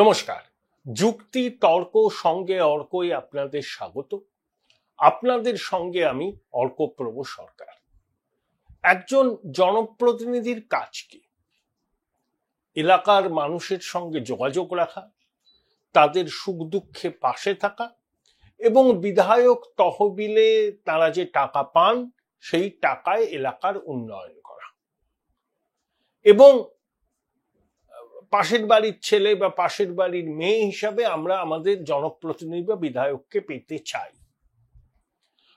নমস্কার। যুক্তি তর্ক সঙ্গে অর্কই আপনাদের স্বাগত। আপনাদের সঙ্গে আমি অর্কপ্রভ সরকার। একজন জনপ্রতিনিধির কাজ কি? এলাকার মানুষের সঙ্গে যোগাযোগ রাখা, তাদের সুখ দুঃখে পাশে থাকা এবং বিধায়ক তহবিলে তারা যে টাকা পান সেই টাকায় এলাকার উন্নয়ন করা। এবং পাশের বাড়ির ছেলে বা পাশের বাড়ির মেয়ে হিসাবে আমরা আমাদের জনপ্রতিনিধি বা বিধায়ককে পেতে চাই।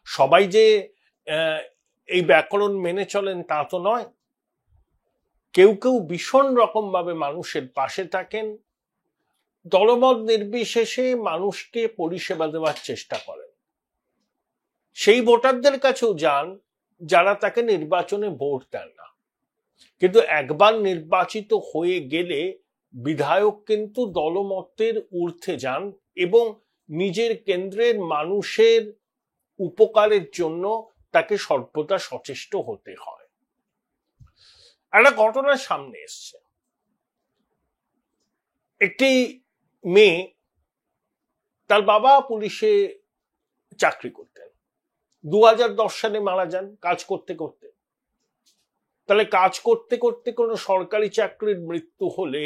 সবাই যে এই ব্যাকরণ মেনে চলেন তা তো নয়। কেউ কেউ ভীষণ রকম ভাবে মানুষের পাশে থাকেন, দলমত নির্বিশেষে মানুষকে পরিষেবা দেওয়ার চেষ্টা করেন। সেই ভোটারদের কাছেও যান যারা তাকে নির্বাচনে ভোট দেন না, কিন্তু একবার নির্বাচিত হয়ে গেলে বিধায়ক কিন্তু দলমতের ঊর্ধ্বে যান এবং নিজের কেন্দ্রের মানুষের উপকারের জন্য তাকে সর্বদা সচেষ্ট হতে হয়। একটা ঘটনা সামনে এসছে। একটি মেয়ে, তার বাবা পুলিশে চাকরি করতেন, 2010 সালে মারা যান কাজ করতে করতে। তাহলে কাজ করতে করতে কোনো সরকারি চাকরির মৃত্যু হলে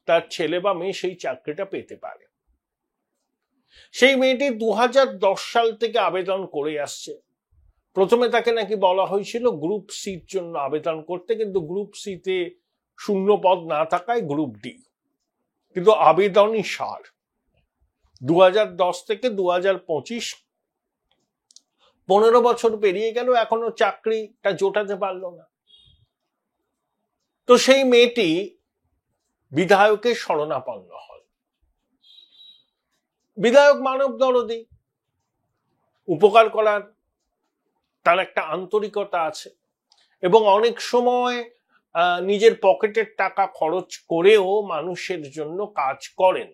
তার ছেলে বা মেয়ে সেই চাকরিটা পেতে পারে। সেই মেয়েটি 2010 সাল থেকে আবেদন করে আসছে। প্রথমে তাকে নাকি বলা হয়েছিল গ্রুপ সির জন্য আবেদন করতে, কিন্তু গ্রুপ সিতে শূন্য পদ না থাকায় গ্রুপ ডি, কিন্তু আবেদনই সার। 2010 থেকে 2025, 15 বছর পেরিয়ে গেল, এখনো চাকরিটা জোটাতে পারল না। তো সেই মেয়েটি বিধায়কের শরণাপন্ন হল। বিধায়ক মানব দরদী, উপকার করার তার একটা আন্তরিকতা আছে এবং অনেক সময় নিজের পকেটের টাকা খরচ করেও মানুষের জন্য কাজ করেন।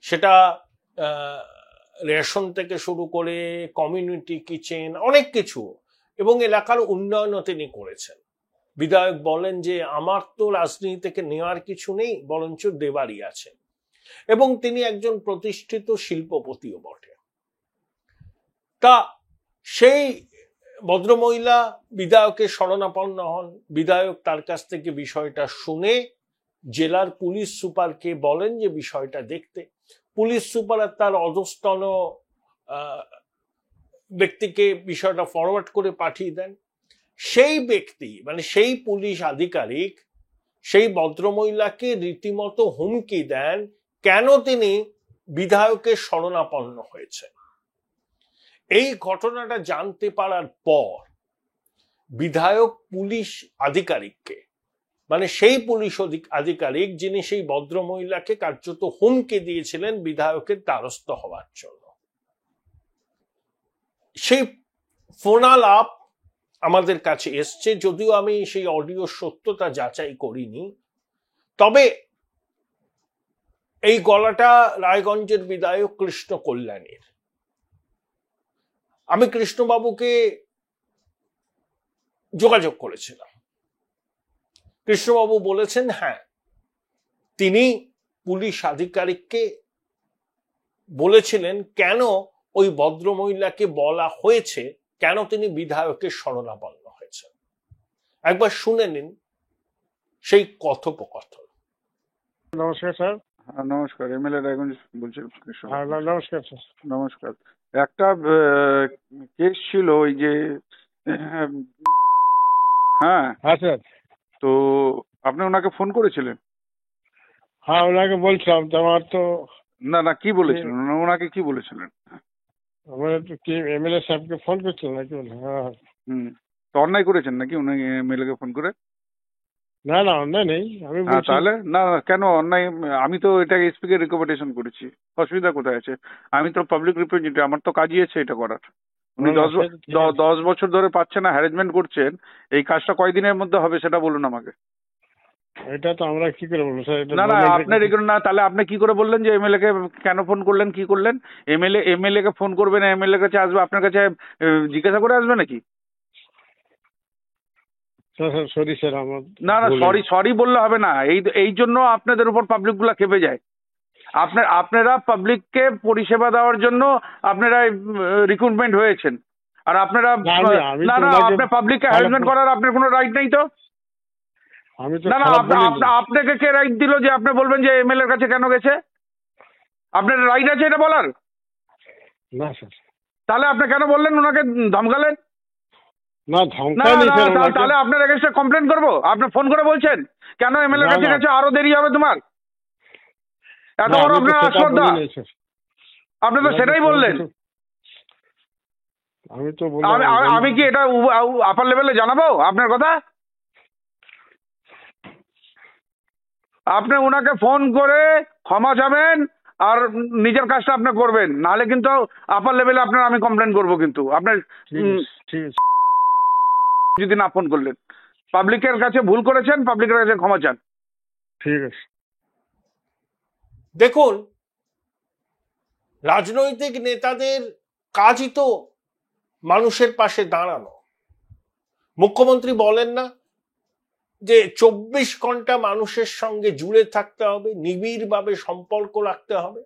সেটা রেশন থেকে শুরু করে কমিউনিটি কিচেন, অনেক কিছু, এবং এলাকার উন্নয়নও তিনি করেছেন। বিধায়ক বলেন যে আমার তো রাজনীতি থেকে নেওয়ার কিছু নেই, বরঞ্চ দেবারই আছে, এবং তিনি একজন প্রতিষ্ঠিত শিল্পপতিও বটে। তা সেই ভদ্রমহিলা বিধায়কের শরণাপন্ন হন। বিধায়ক তার কাছ থেকে বিষয়টা শুনে জেলার পুলিশ সুপারকে বলেন যে বিষয়টা দেখতে। পুলিশ সুপার তার অধস্তন ব্যক্তিকে বিষয়টা ফরওয়ার্ড করে পাঠিয়ে দেন। সেই ব্যক্তি, মানে সেই পুলিশ আধিকারিক, সেই ভদ্রমহিলাকে রীতিমতো হুমকি দেন কেন তিনি বিধায়কের শরণাপন্ন হয়েছেন। এই ঘটনাটা জানতে পারার পর বিধায়ক পুলিশ আধিকারিককে, মানে সেই পুলিশ আধিকারিক যিনি সেই ভদ্রমহিলাকে কার্যত হুমকি দিয়েছিলেন বিধায়কের দ্বারস্থ হওয়ার জন্য, সেই ফোনালাপ আমাদের কাছে এসছে। যদিও আমি সেই অডিও সত্যতা যাচাই করিনি, তবে এই গলাটা রায়গঞ্জের বিধায়ক কৃষ্ণ কল্যাণীর। আমি কৃষ্ণবাবুকে যোগাযোগ করেছিলাম। কৃষ্ণবাবু বলেছেন হ্যাঁ, তিনি পুলিশ আধিকারিককে বলেছিলেন কেন ওই ভদ্রমহিলাকে বলা হয়েছে কেন তিনি বিধায়কের শরণাপন্ন হয়েছেন। একবার শুনে নিন সেই কথোপকথন। নমস্কার স্যার। নমস্কার, এমএলএ রায়গঞ্জ বলছি। নমস্কার স্যার। নমস্কার। একটা কেস ছিল ওই যে, হ্যাঁ হ্যাঁ স্যার। তো আপনি ওনাকে ফোন করেছিলেন? হ্যাঁ, ওনাকে বলছিলাম তো। আমার তো না কি বলেছিলেন ওনাকে, কি বলেছিলেন? আমার একটু কি এমএলএ সাহেবকে ফোন করছিলাম নাকি? হ্যাঁ। তো অন্যায় করেছেন নাকি উনি এমএলএ কে ফোন করে? না অন্যায় নেই। আমি তাহলে না কেন অন্যায়? আমি তো এটা এসপি কে রিকমেন্ডেশন করেছি, অসুবিধা কোথায় আছে? আমি তো পাবলিক রিপ্রেজেন্টেটিভ, আমার তো কাজই আছে এটা করার। উনি 10 বছর ধরে পাচ্ছেন না, হ্যারাসমেন্ট করছেন। এই কাজটা কয়দিনের মধ্যে হবে সেটা বলুন আমাকে। এটা তো আমরা কি করে বলবো স্যার? না আপনার এগুলো না, তাহলে আপনি কি করে বললেন যে এমএলএ কে কেন ফোন করলেন, কি করলেন? এমএলএ কে ফোন করবেন, এমএলএ কাছে আসবে, আপনার কাছে জিজ্ঞাসা করে আসবে নাকি? স্যার সরি স্যার আমার না না, ভুল সরি হয়েছে। সরি বললে হবে না। এই জন্য আপনাদের উপর পাবলিক গুলা খেপে যায়। আপনারা পাবলিককে পরিষেবা দেওয়ার জন্য আপনারা রিক্রুটমেন্ট হয়েছেন। আর আপনারা না আমি না তো না, ওনাকে আপনার পাবলিককে খারাপ হ্যারাসমেন্ট করার আপনার কোনো রাইট নেই তো। আমি তো না না, খারাপ বলিনি। আপনাকে কে রাইট দিল যে আপনি বলবেন যে এমএলএ এর কাছে কেন গেছে? আপনার রাইট আছে এটা বলার? না স্যার, তাহলে আপনি কেন বললেন ওনাকে ধমকালেন? না না ধমকায়নি না, স্যার ওনাকে। তাহলে আপনার এগেইনস্টে কমপ্লেন করবো। আপনি ফোন করে বলছেন কেন এমএলএ এর না, কাছে না। গেছে, আরো দেরি হবে তোমার। এত না বড় আমি তো আপনার সেটা আস্পর্ধা, বলিনি স্যার। আপনি তো ওনাকে সেটাই ফোন বললেন। করে- আমি তো বললাম আমি কি এটা আপার লেভেলে জানাবো আপনার কথা? আপনি ওনাকে ফোন করে ক্ষমা চাবেন আর নিজের কাজটা আপনি করবেন, নাহলে কিন্তু আপার লেভেলে আপনার আমি কমপ্লেন করবো। কিন্তু আপনার ঠিক আছে, ঠিক আছে। যদি না ফোন করলেন, পাবলিকের কাছে ভুল করেছেন, পাবলিকের কাছে ক্ষমা চান। ঠিক আছে। দেখুন, রাজনৈতিক নেতাদের কাজই তো মানুষের পাশে দাঁড়ানো। মুখ্যমন্ত্রী বলেন না যে 24 ঘন্টা মানুষের সঙ্গে জুড়ে থাকতে হবে, নিবিড়ভাবে সম্পর্ক রাখতে হবে?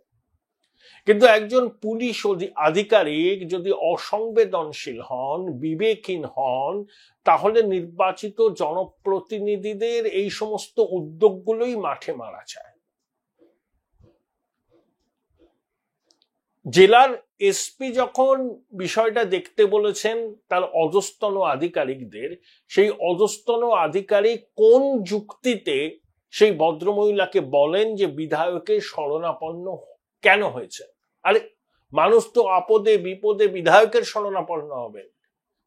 কিন্তু একজন পুলিশ আধিকারিক যদি অসংবেদনশীল হন, বিবেকহীন হন, তাহলে নির্বাচিত জনপ্রতিনিধিদের এই সমস্ত উদ্যোগগুলোই মাঠে মারা যায়। জেলার এসপি যখন বিষয়টা দেখতে বলেছেন তার অধস্তন আধিকারিকদের, সেই অধস্তন আধিকারিক কোন যুক্তিতে সেই ভদ্রমহিলাকে বলেন যে বিধায়কের শরণাপন্ন কেন হয়েছে? আরে মানুষ তো আপদে বিপদে বিধায়কের শরণাপন্ন হবেন,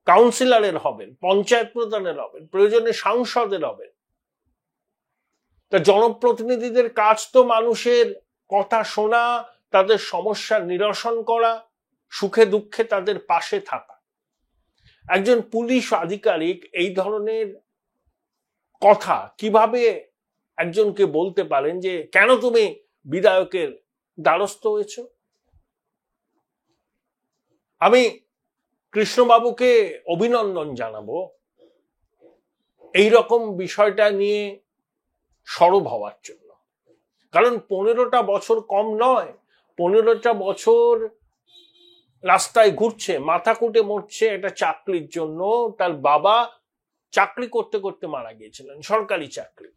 কাউন্সিলরের হবেন, পঞ্চায়েত প্রধানের হবেন, প্রয়োজনে সাংসদের হবেন। তা জনপ্রতিনিধিদের কাজ তো মানুষের কথা শোনা, তাদের সমস্যার নিরসন করা, সুখে দুঃখে তাদের পাশে থাকা। একজন পুলিশ আধিকারিক এই ধরনের কথা কিভাবে একজনকে বলতে পারেন যে কেন তুমি বিধায়কের দ্বারস্থ হয়েছ? আমি কৃষ্ণবাবুকে অভিনন্দন জানাবো এই রকম বিষয়টা নিয়ে সরব হওয়ার জন্য। কারণ 15টা বছর কম নয়, 15টা বছর রাস্তায় ঘুরছে, মাথা কুটে মরছে একটা চাকরির জন্য। তার বাবা চাকরি করতে করতে মারা গিয়েছিলেন, সরকারি চাকরি।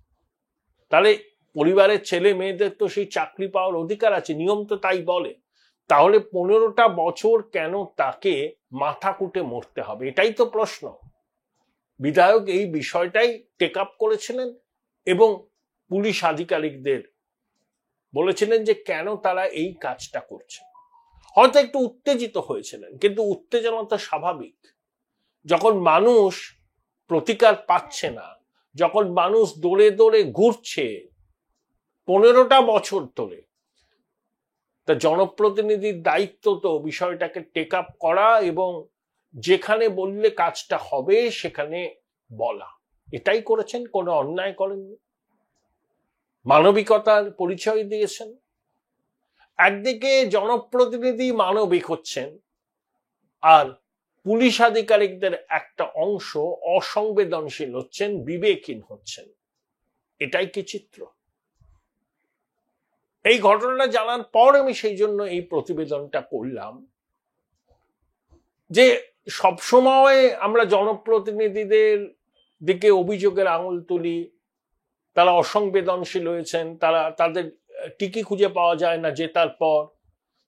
তাহলে পরিবারের ছেলে মেয়েদের তো সেই চাকরি পাওয়ার অধিকার আছে, নিয়ম তো তাই বলে। তাহলে 15টা বছর কেন তাকে মাথা কুটে মরতে হবে? এটাই তো প্রশ্ন। বিধায়ক এই বিষয়টাই টেক আপ করেছিলেন এবং পুলিশ আধিকারিকদের বলেছিলেন যে কেন তারা এই কাজটা করছে। হয়তো একটু উত্তেজিত হয়েছিলেন, কিন্তু উত্তেজনা তো স্বাভাবিক। যখন মানুষ প্রতিকার পাচ্ছে না, যখন মানুষ দৌড়ে দৌড়ে ঘুরছে 15টা বছর ধরে, তা জনপ্রতিনিধির দায়িত্ব তো বিষয়টাকে টেক আপ করা এবং যেখানে বললে কাজটা হবে সেখানে বলা। এটাই করেছেন, কোনো অন্যায় করেননি, মানবিকতার পরিচয় দিয়েছেন। একদিকে জনপ্রতিনিধি মানবিক হচ্ছেন, আর পুলিশ আধিকারিকদের একটা অংশ অসংবেদনশীল হচ্ছেন, বিবেকহীন হচ্ছেন। এটাই কি চিত্র? এই ঘটনাটা জানার পর আমি সেই জন্য এই প্রতিবেদনটা করলাম যে সবসময় আমরা জনপ্রতিনিধিদের দিকে অভিযোগের আঙুল তুলি, তারা অসংবেদনশীল হয়েছেন, তাদের টিকি খুঁজে পাওয়া যায় না জেতার পর,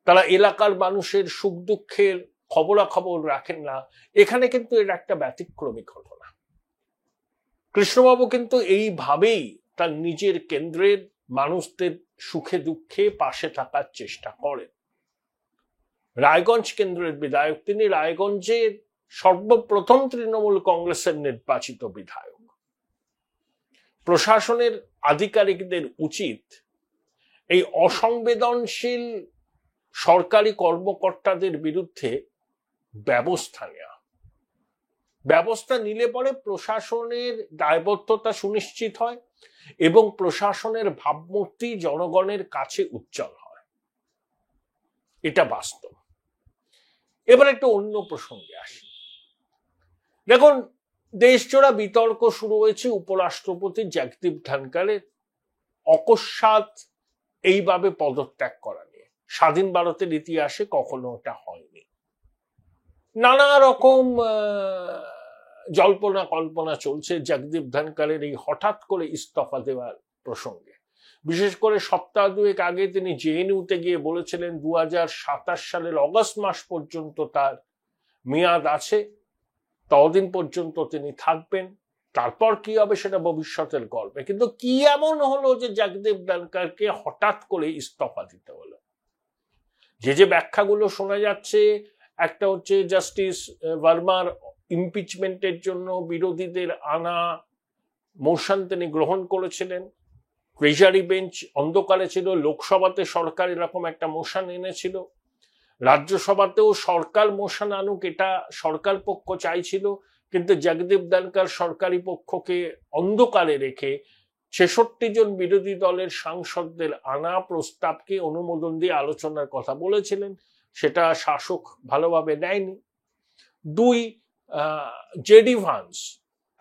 তারা এলাকার মানুষের সুখ দুঃখের খবরাখবর রাখেন না। এখানে কিন্তু এটা একটা ব্যতিক্রমী ঘটনা। কৃষ্ণবাবু কিন্তু এইভাবেই তার নিজের কেন্দ্রের মানুষদের সুখে দুঃখে পাশে থাকার চেষ্টা করেন। রায়গঞ্জ কেন্দ্রের বিধায়ক তিনি, রায়গঞ্জের সর্বপ্রথম তৃণমূল কংগ্রেসের নির্বাচিত বিধায়ক। প্রশাসনের আধিকারিকদের উচিত এই অসংবেদনশীল সরকারি কর্মকর্তাদের বিরুদ্ধে ব্যবস্থা নেওয়া। ব্যবস্থা নিলে পরে প্রশাসনের দায়বদ্ধতা সুনিশ্চিত হয় এবং প্রশাসনের ভাবমূর্তি জনগণের কাছে উজ্জ্বল হয়। এটা বাস্তব। এবার একটা অন্য প্রসঙ্গে আসি। দেখুন, দেশজোড়া বিতর্ক শুরু হয়েছে উপরাষ্ট্রপতি জগদীপ ধনখড়ের অকস্মাৎ এইভাবে পদত্যাগ করা নিয়ে। স্বাধীন ভারতের ইতিহাসে কখনো এটা হয়নি। নানা রকম জল্পনা কল্পনা চলছে জগদীপ ধনখড়ের এই হঠাৎ করে ইস্তফা দেওয়ার প্রসঙ্গে। বিশেষ করে সপ্তাহ দুয়েক আগে তিনি জেএনইউতে গিয়ে বলেছিলেন 2027 সালের অগস্ট মাস পর্যন্ত তার মেয়াদ আছে, ততদিন পর্যন্ত তিনি থাকবেন, তারপর কি হবে সেটা ভবিষ্যতের গল্প। কিন্তু কি এমন হলো যে জগদীপ ধনখড়কে হঠাৎ করে ইস্তফা দিতে হলো? যে ব্যাখ্যাগুলো শোনা যাচ্ছে, একটা হচ্ছে জাস্টিস ভার্মার ইমপিচমেন্টের জন্য বিরোধীদের আনা মোশন তিনি গ্রহণ করেছিলেন, ট্রেজারি বেঞ্চ অন্ধকারে ছিল, লোকসভাতে সরকার এরকম একটা মোশন এনেছিল, রাজ্যসভাতেও সরকার মোশন আনুক এটা সরকার পক্ষ চাইছিল, কিন্তু জগদীপ ধনখড় সরকারি পক্ষকে অন্ধকারে রেখে 66 জন বিরোধী দলের সাংসদদের আনা প্রস্তাবকে অনুমোদন দিয়ে আলোচনার কথা বলেছিলেন, সেটা শাসক ভালোভাবে নেয়নি। দুই, জেডি ভান্স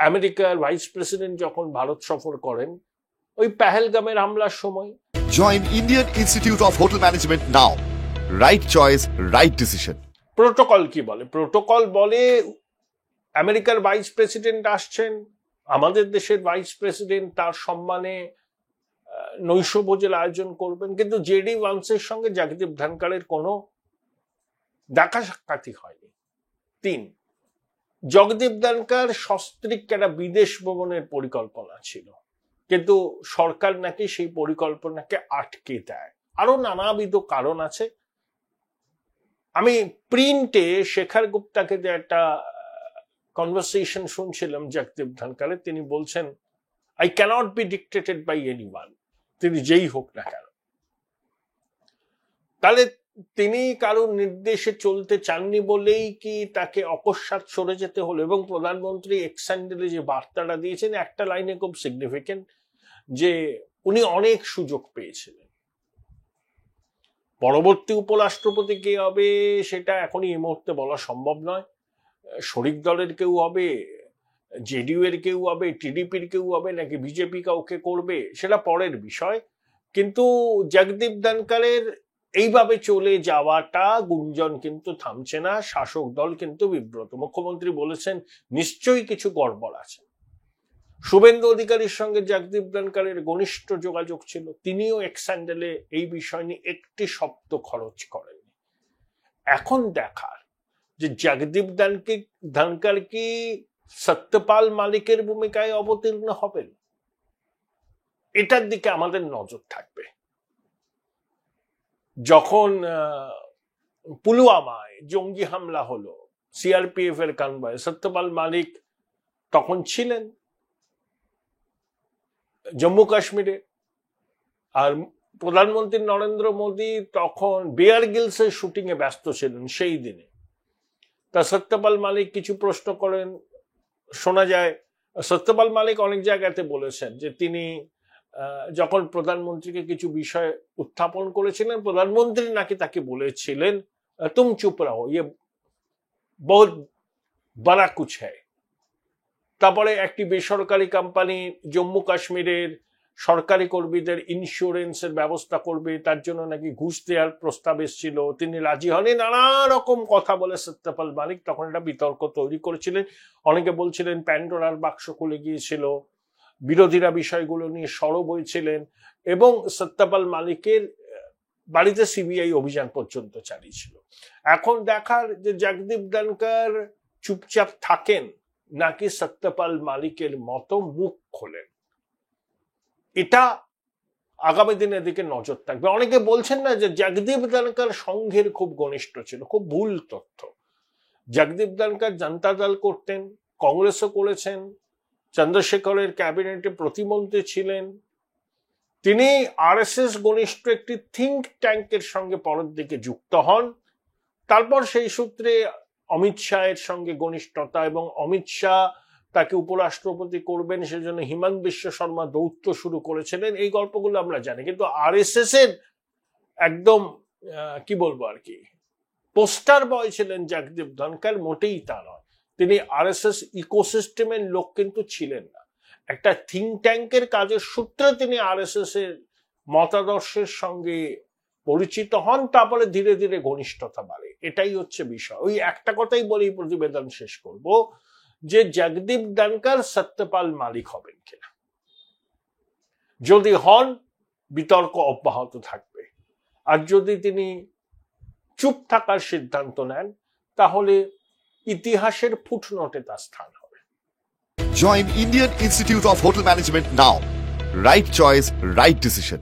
আমেরিকার ভাইস প্রেসিডেন্ট যখন ভারত সফর করেন ওই পেহেলগামের হামলার সময়, Join Indian Institute of Hotel Management now. Right choice, right decision. Protocol কি বলে? প্রোটোকল বলে আমেরিকার ভাইস প্রেসিডেন্ট আসছেন, আমাদের দেশের ভাইস প্রেসিডেন্ট তার সম্মানে নৈশভোজের আয়োজন করবেন, কিন্তু জেডি ভান্সের সঙ্গে জগদীপ ধনখড়ের কোনো দেখা সাক্ষাৎই হয়নি। 3, জগদীপ ধনখড় সস্ত্রীক একটা বিদেশ ভ্রমণের পরিকল্পনা ছিল, কিন্তু সরকার নাকি সেই পরিকল্পনাকে আটকে দেয়। আরো নানাবিধ কারণ আছে। আমি প্রিন্টে শেখর গুপ্তাকে যে একটা কনভারসেশন শুনছিলাম জগদীপ ধনখড়ের, তিনি বলছেন I can't be dictated by anyone, তিনি যেই হোক না কেন। তাহলে তিনি কারোর নির্দেশে চলতে চাননি বলেই কি তাকে অকস্মাৎ সরে যেতে হলো? এবং প্রধানমন্ত্রী এক্স হ্যান্ডেলে যে বার্তাটা দিয়েছেন একটা লাইনে খুব সিগনিফিকেন্ট, যে উনি অনেক সুযোগ পেয়েছিলেন। পরবর্তী উপরাষ্ট্রপতি কে হবে সেটা এখনই এই মুহূর্তে বলা সম্ভব নয়। শরিক দলের কেউ হবে, জেডিইউ এর কেউ হবে, টিডিপির কেউ হবে, নাকি বিজেপি কাউকে করবে সেটা পরের বিষয়। কিন্তু জগদীপ ধনখড়ের এইভাবে চলে যাওয়াটা গুঞ্জন কিন্তু থামছে না, শাসক দল কিন্তু বিব্রত। মুখ্যমন্ত্রী বলেছেন নিশ্চয়ই কিছু গড়বড় আছে। শুভেন্দু অধিকারীর সঙ্গে জগদীপ ধনখড়ের ঘনিষ্ঠ যোগাযোগ ছিল, তিনিও এক্স হ্যান্ডেলে এই বিষয় নিয়ে একটি শব্দ খরচ করেননি। এখন দেখার যে জগদীপ ধনখড় কি সত্যপাল মালিকের ভূমিকায় অবতীর্ণ হবেন, এটার দিকে আমাদের নজর থাকবে। যখন পুলওয়ামায় জঙ্গি হামলা হলো সিআরপিএফ এর কনভয়ে, সত্যপাল মালিক তখন ছিলেন জম্মু কাশ্মীরে, আর প্রধানমন্ত্রী নরেন্দ্র মোদী তখন বেয়ার গিলসের শুটিং এ ব্যস্ত ছিলেন সেই দিনে। তা সত্যপাল মালিক কিছু প্রশ্ন করেন, শোনা যায় সত্যপাল মালিক অনেক জায়গাতে বলেছেন যে তিনি যখন প্রধানমন্ত্রীকে কিছু বিষয় উত্থাপন করেছিলেন, প্রধানমন্ত্রী নাকি তাকে বলেছিলেন তুম চুপ রাহো, ইয়ে বহুত বড়া কুছ হ্যায়। তারপরে একটি বেসরকারি কোম্পানি জম্মু কাশ্মীরের সরকারি কর্মীদের ইন্স্যুরেন্সের ব্যবস্থা করবে, তার জন্য নাকি ঘুষ দেওয়ার প্রস্তাব এসেছিল, তিনি রাজি হননি। নানা রকম কথা বলে সত্যপাল মালিক তখন একটা বিতর্ক তৈরি করেছিলেন। অনেকে বলছিলেন প্যান্ডোরার বাক্স খুলে গিয়েছিল, বিরোধীরা বিষয়গুলো নিয়ে সরব হয়েছিলেন, এবং সত্যপাল মালিকের বাড়িতে সিবিআই অভিযান পর্যন্ত চালিয়েছিল। এখন দেখার যে জগদীপ ধনখড় চুপচাপ থাকেন নাকি সত্যপাল মালিকের মতো মুখ খোলেন, এটা আগামী দিনের দিকে নজর থাকবে। অনেকে বলছেন না যে জগদীপ ধনখড় সংঘের খুব ঘনিষ্ঠ ছিল, খুব ভুল তথ্য। জগদীপ ধনখড় জনতা দল করতেন, কংগ্রেসও করেছেন, চন্দ্রশেখরের ক্যাবিনেটে প্রতিমন্ত্রী ছিলেন। তিনি আরএসএস ঘনিষ্ঠ একটি থিঙ্ক ট্যাঙ্কের সঙ্গে পরের দিকে যুক্ত হন, তারপর সেই সূত্রে অমিত শাহের সঙ্গে ঘনিষ্ঠতা, এবং অমিত শাহ তাকে উপরাষ্ট্রপতি করবেন সেজন্য হিমন্ত বিশ্ব শর্মা দৌত্য শুরু করেছিলেন। এই গল্পগুলো আমরা জানি, কিন্তু আরএসএস এর একদম কি বলবো আর কি পোস্টার বয় ছিলেন জগদীপ ধনখড়, মোটেই তা নয়। তিনি আরএসএস ইকোসিস্টেমের লোক কিন্তু ছিলেন না। একটা থিঙ্ক ট্যাঙ্কের কাজের সূত্রে তিনি আরএসএস এর মতাদর্শের সঙ্গে পরিচিত হন, তারপরে ধীরে ধীরে ঘনিষ্ঠতা বাড়ে। এটাই হচ্ছে বিষয়। ওই একটা কথাই বলি, প্রতিবেদন শেষ করব, যে জগদীপ ধনকর সত্যপাল মালিক হবেন কিনা। যদি হন, বিতর্ক অব্যাহত থাকবে, আর যদি তিনি চুপ থাকার সিদ্ধান্ত নেন, তাহলে ইতিহাসের ফুটনোটে তার স্থান হবে। Join Indian Institute of Hotel Management now. Right choice, right decision.